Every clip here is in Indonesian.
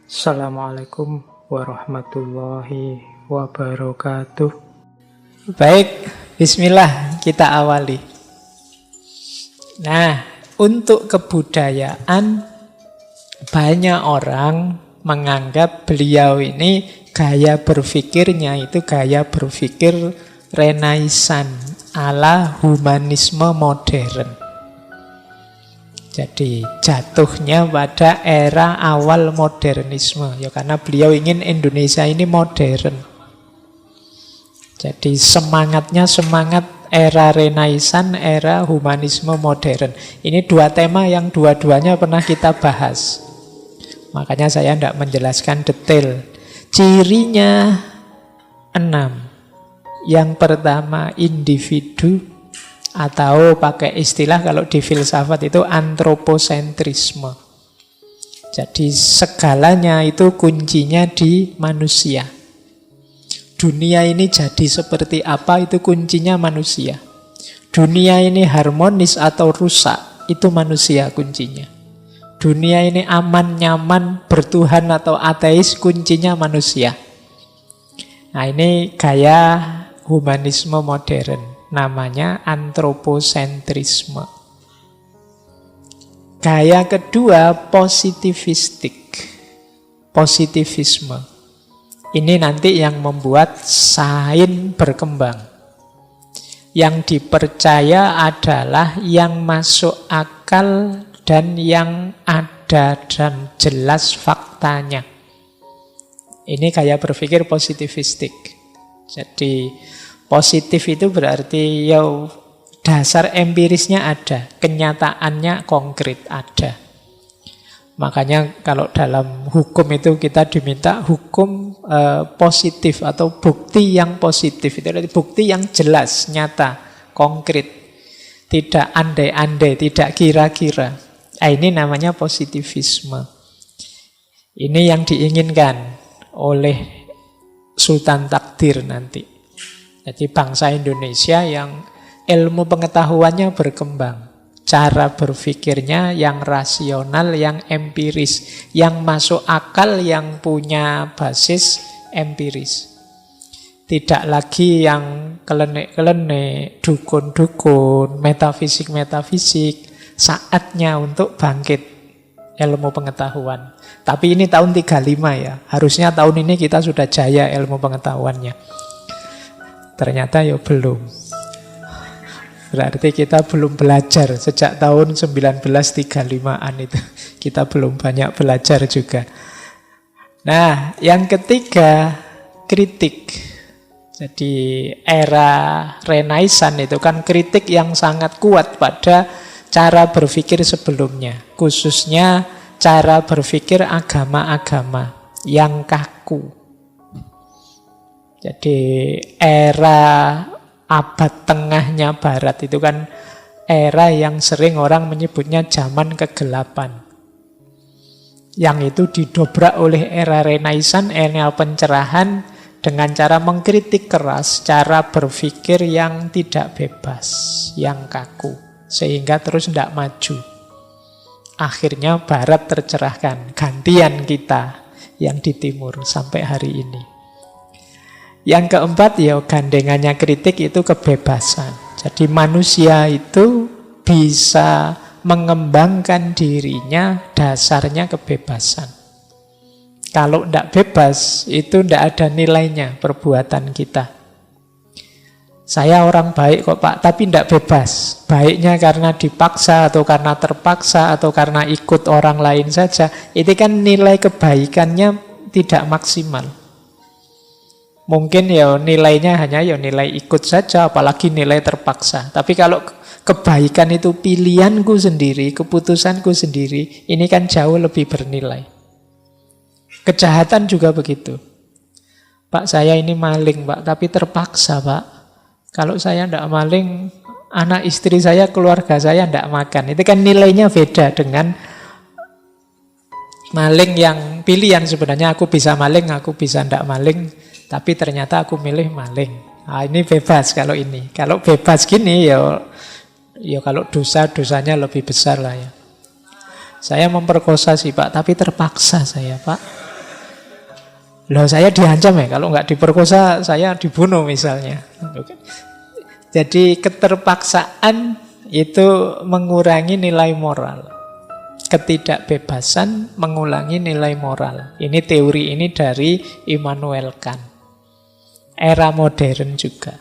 Assalamualaikum warahmatullahi wabarakatuh. Baik, bismillah kita awali. Nah, untuk kebudayaan, banyak orang menganggap beliau ini gaya berpikirnya itu gaya berpikir Renaisan ala humanisme modern. Jadi jatuhnya pada era awal modernisme. Ya karena beliau ingin Indonesia ini modern. Jadi semangatnya semangat era Renaisan, era humanisme modern. Ini dua tema yang dua-duanya pernah kita bahas. Makanya saya tidak menjelaskan detail. Cirinya 6. Yang pertama individu, atau pakai istilah kalau di filsafat itu antroposentrisme. Jadi segalanya itu kuncinya di manusia. Dunia ini jadi seperti apa itu kuncinya manusia. Dunia ini harmonis atau rusak itu manusia kuncinya. Dunia ini aman, nyaman, bertuhan atau ateis kuncinya manusia. Nah ini gaya humanisme modern. Namanya antroposentrisme. Gaya kedua positivisme. Ini nanti yang membuat sains berkembang. Yang dipercaya adalah yang masuk akal dan yang ada dan jelas faktanya. Ini gaya berpikir positivistik. Jadi positif itu berarti ya dasar empirisnya ada, kenyataannya konkret ada. Makanya kalau dalam hukum itu kita diminta hukum positif atau bukti yang positif. Itu berarti bukti yang jelas, nyata, konkret. Tidak andai-andai, tidak kira-kira. Ini namanya positivisme. Ini yang diinginkan oleh Sultan Takdir nanti. Jadi bangsa Indonesia yang ilmu pengetahuannya berkembang. Cara berpikirnya yang rasional, yang empiris. Yang masuk akal, yang punya basis empiris. Tidak lagi yang kelenek-kelenek, dukun-dukun, metafisik-metafisik. Saatnya untuk bangkit ilmu pengetahuan. Tapi ini tahun 35 ya. Harusnya tahun ini kita sudah jaya ilmu pengetahuannya. Ternyata ya belum. Berarti kita belum belajar sejak tahun 1935-an itu. Kita belum banyak belajar juga. Nah, yang ketiga, kritik. Jadi era Renaisan itu kan kritik yang sangat kuat pada cara berpikir sebelumnya. Khususnya cara berpikir agama-agama yang kaku. Jadi era abad tengahnya Barat itu kan era yang sering orang menyebutnya zaman kegelapan. Yang itu didobrak oleh era Renaisan, era pencerahan dengan cara mengkritik keras, cara berpikir yang tidak bebas, yang kaku. Sehingga terus tidak maju. Akhirnya Barat tercerahkan, gantian kita yang di timur sampai hari ini. Yang keempat ya gandengannya kritik itu kebebasan. Jadi manusia itu bisa mengembangkan dirinya dasarnya kebebasan. Kalau tidak bebas itu tidak ada nilainya perbuatan kita. Saya orang baik kok Pak, tapi tidak bebas. Baiknya karena dipaksa atau karena terpaksa atau karena ikut orang lain saja. Itu kan nilai kebaikannya tidak maksimal. Mungkin ya nilainya hanya ya nilai ikut saja, apalagi nilai terpaksa. Tapi kalau kebaikan itu pilihanku sendiri, keputusanku sendiri, ini kan jauh lebih bernilai. Kejahatan juga begitu. Pak, saya ini maling, Pak, tapi terpaksa, Pak. Kalau saya tidak maling, anak istri saya, keluarga saya tidak makan. Itu kan nilainya beda dengan maling yang pilihan sebenarnya. Aku bisa maling, aku bisa tidak maling. Tapi ternyata aku milih maling. Nah, ini bebas kalau ini. Kalau bebas gini ya kalau dosanya lebih besar lah ya. Saya memperkosa sih Pak, tapi terpaksa saya Pak. Loh, saya diancam ya, kalau nggak diperkosa saya dibunuh misalnya. Jadi keterpaksaan itu mengurangi nilai moral. Ketidakbebasan mengurangi nilai moral. Ini teori ini dari Immanuel Kant. Era modern juga.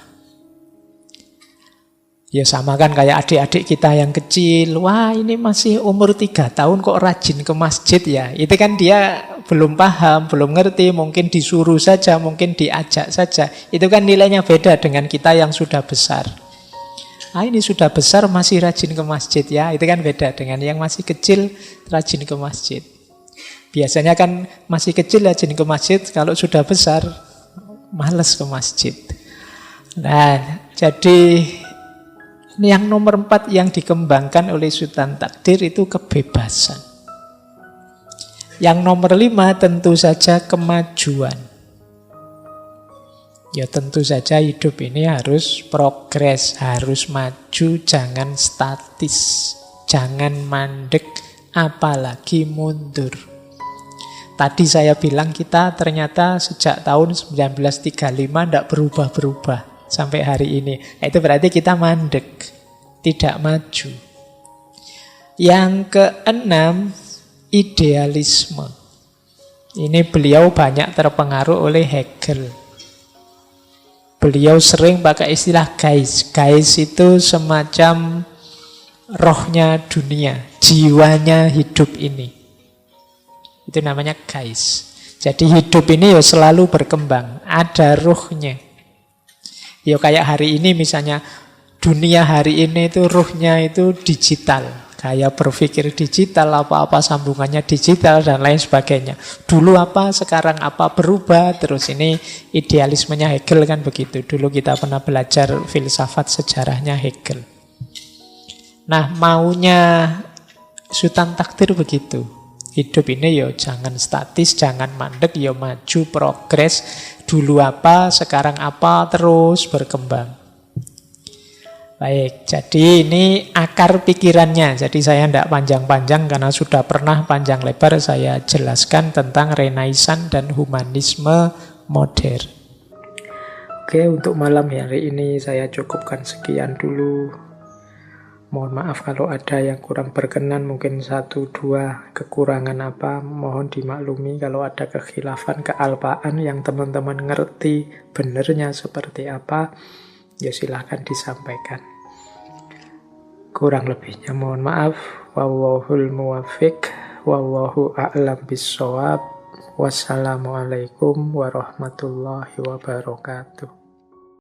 Ya sama kan kayak adik-adik kita yang kecil. Wah, ini masih umur 3 tahun kok rajin ke masjid ya. Itu kan dia belum paham, belum ngerti. Mungkin disuruh saja, mungkin diajak saja. Itu kan nilainya beda dengan kita yang sudah besar. Ah, ini sudah besar masih rajin ke masjid ya. Itu kan beda dengan yang masih kecil rajin ke masjid. Biasanya kan masih kecil rajin ke masjid. Kalau sudah besar malas ke masjid. Nah, jadi ini yang nomor 4 yang dikembangkan oleh Sultan Takdir itu kebebasan. Yang nomor 5 tentu saja kemajuan. Ya tentu saja hidup ini harus progres, harus maju, jangan statis, jangan mandek, apalagi mundur. Tadi saya bilang kita ternyata sejak tahun 1935 tidak berubah-berubah sampai hari ini. Itu berarti kita mandek, tidak maju. Yang keenam, idealisme. Ini beliau banyak terpengaruh oleh Hegel. Beliau sering pakai istilah Geist. Geist itu semacam rohnya dunia, jiwanya hidup ini. Itu namanya Geist. Jadi hidup ini ya selalu berkembang, ada ruhnya. Ya kayak hari ini misalnya, dunia hari ini itu ruhnya itu digital. Kayak berpikir digital, apa-apa sambungannya digital dan lain sebagainya. Dulu apa, sekarang apa, berubah. Terus ini idealismenya Hegel kan begitu. Dulu kita pernah belajar filsafat sejarahnya Hegel. Nah, maunya Sultan Takdir begitu. Hidup ini ya jangan statis, jangan mandek, ya maju, progres. Dulu apa, sekarang apa, terus berkembang. Baik, jadi ini akar pikirannya. Jadi saya tidak panjang-panjang karena sudah pernah panjang lebar saya jelaskan tentang Renaissance dan humanisme modern. Oke, untuk malam hari ini saya cukupkan sekian dulu. Mohon maaf kalau ada yang kurang berkenan, mungkin 1-2 kekurangan apa, mohon dimaklumi. Kalau ada kekhilafan, kealpaan yang teman-teman ngerti benernya seperti apa, ya silahkan disampaikan. Kurang lebihnya mohon maaf. Wallahul muwaffiq, wallahu a'lam bissawab. Wassalamualaikum warahmatullahi wabarakatuh.